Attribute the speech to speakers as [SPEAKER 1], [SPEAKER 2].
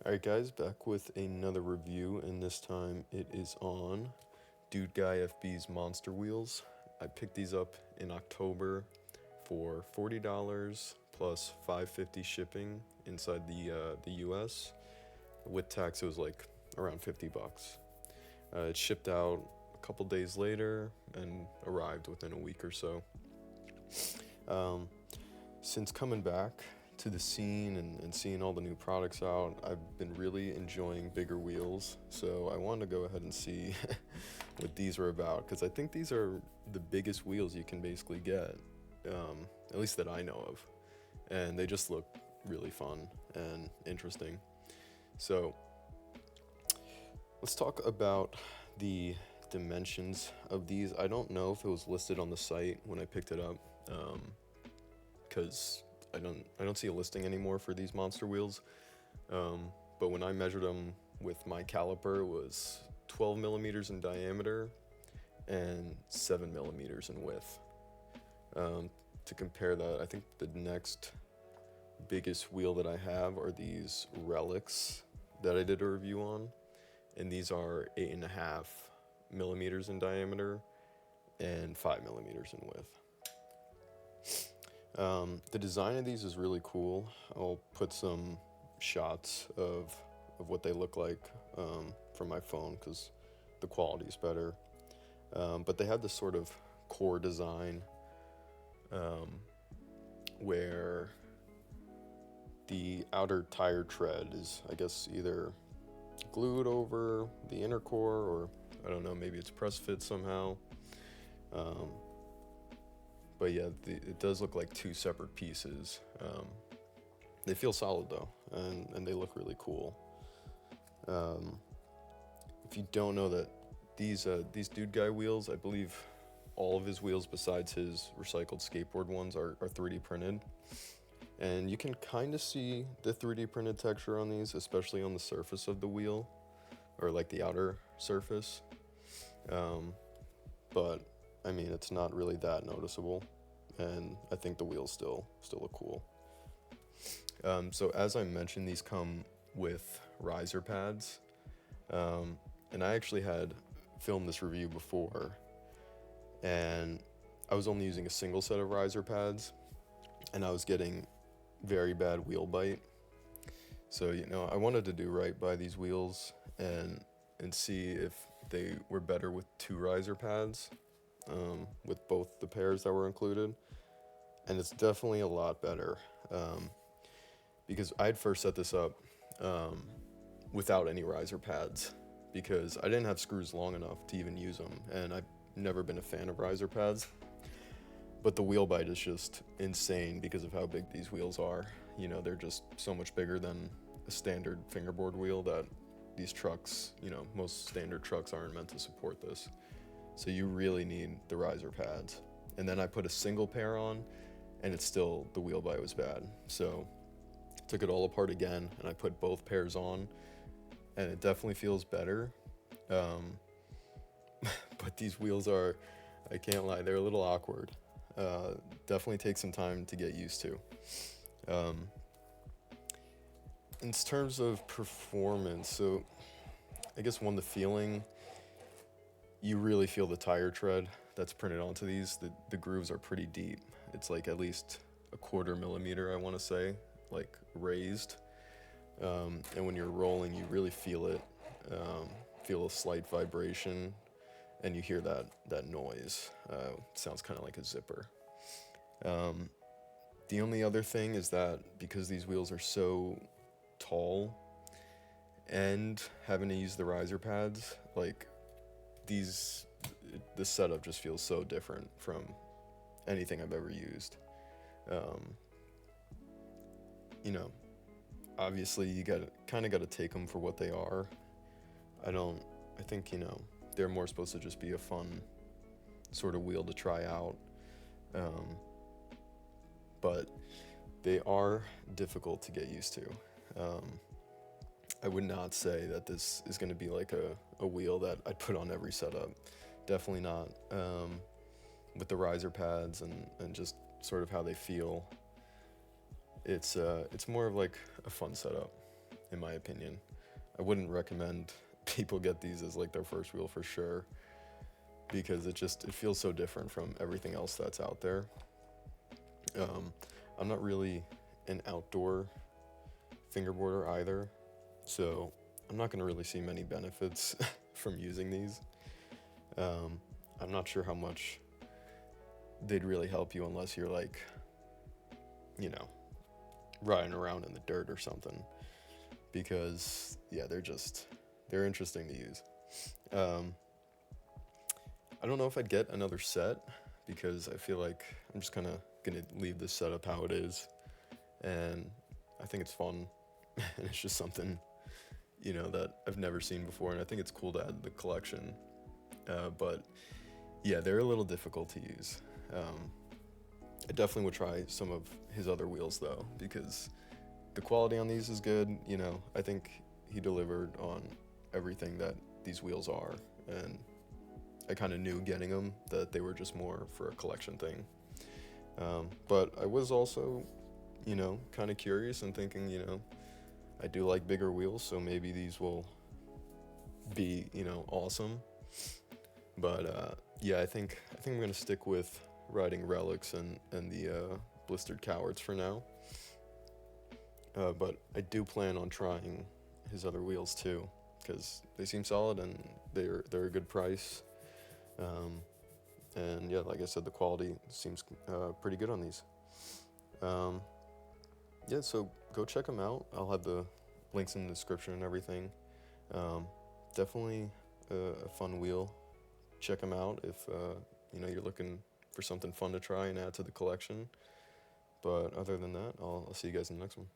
[SPEAKER 1] Alright guys, back with another review, and this time it is on DGFB's Monster Wheels. I picked these up in October for $40 plus $5.50 shipping inside the US. With tax it was like around 50 bucks. It shipped out a couple days later and arrived within a week or so. Since coming back to the scene and seeing all the new products out, I've been really enjoying bigger wheels, so I wanted to go ahead and see what these were about, because I think these are the biggest wheels you can basically get, at least that I know of, and they just look really fun and interesting. So let's talk about the dimensions of these. I don't know if it was listed on the site when I picked it up, because I don't see a listing anymore for these monster wheels, but when I measured them with my caliper, it was 12 millimeters in diameter and 7 millimeters in width. To compare that, I think the next biggest wheel that I have are these relics that I did a review on, and these are 8.5 millimeters in diameter and 5 millimeters in width. The design of these is really cool. I'll put some shots of what they look like from my phone because the quality is better. But they have this sort of core design where the outer tire tread is, I guess, either glued over the inner core, or I don't know, maybe it's press fit somehow. But yeah, it does look like two separate pieces. They feel solid though, and they look really cool. If you don't know that these Dude Guy wheels, I believe all of his wheels besides his recycled skateboard ones are 3D printed. And you can kind of see the 3D printed texture on these, especially on the surface of the wheel, or like the outer surface. But I mean, it's not really that noticeable, and I think the wheels still look cool. So as I mentioned, these come with riser pads, and I actually had filmed this review before, and I was only using a single set of riser pads, and I was getting very bad wheel bite. So, I wanted to do right by these wheels and see if they were better with two riser pads, with both the pairs that were included. And it's definitely a lot better, because I'd first set this up without any riser pads because I didn't have screws long enough to even use them, and I've never been a fan of riser pads. But the wheel bite is just insane because of how big these wheels are. They're just so much bigger than a standard fingerboard wheel that these trucks, most standard trucks aren't meant to support this. So you really need the riser pads. And then I put a single pair on, and the wheel bite was bad. So took it all apart again, and I put both pairs on, and it definitely feels better. But these wheels are, I can't lie, they're a little awkward. Definitely take some time to get used to. In terms of performance, so I guess the feeling, you really feel the tire tread that's printed onto these. The grooves are pretty deep. It's like at least a 1/4 millimeter, I want to say, like raised. And when you're rolling, you really feel it, feel a slight vibration, and you hear that noise. It sounds kind of like a zipper. The only other thing is that because these wheels are so tall and having to use the riser pads, like the setup just feels so different from anything I've ever used. Obviously you kind of got to take them for what they are. I think they're more supposed to just be a fun sort of wheel to try out. But they are difficult to get used to. I would not say that this is going to be like a wheel that I'd put on every setup. Definitely not. With the riser pads and just sort of how they feel, it's more of like a fun setup. in my opinion. I wouldn't recommend people get these as like their first wheel for sure, because it feels so different from everything else that's out there. I'm not really an outdoor fingerboarder either, so I'm not going to really see many benefits from using these. I'm not sure how much they'd really help you unless you're like, you know, riding around in the dirt or something, because yeah, they're interesting to use. I don't know if I'd get another set, because I feel like I'm just kind of gonna leave this setup how it is, and I think it's fun and it's just something, you know, that I've never seen before, and I think it's cool to add to the collection. But yeah, they're a little difficult to use. I definitely would try some of his other wheels though, because the quality on these is good. You know, I think he delivered on everything that these wheels are, and I kind of knew getting them that they were just more for a collection thing. But I was also, you know, kind of curious and thinking, you know, I do like bigger wheels, so maybe these will be, you know, awesome. But yeah, I think I'm gonna stick with riding relics and the blistered cowards for now. But I do plan on trying his other wheels too, because they seem solid and they're a good price. And yeah, like I said, the quality seems pretty good on these. Yeah, so go check them out. I'll have the links in the description and everything. Definitely a fun wheel. Check them out if you know, you're looking for something fun to try and add to the collection. But other than that, I'll see you guys in the next one.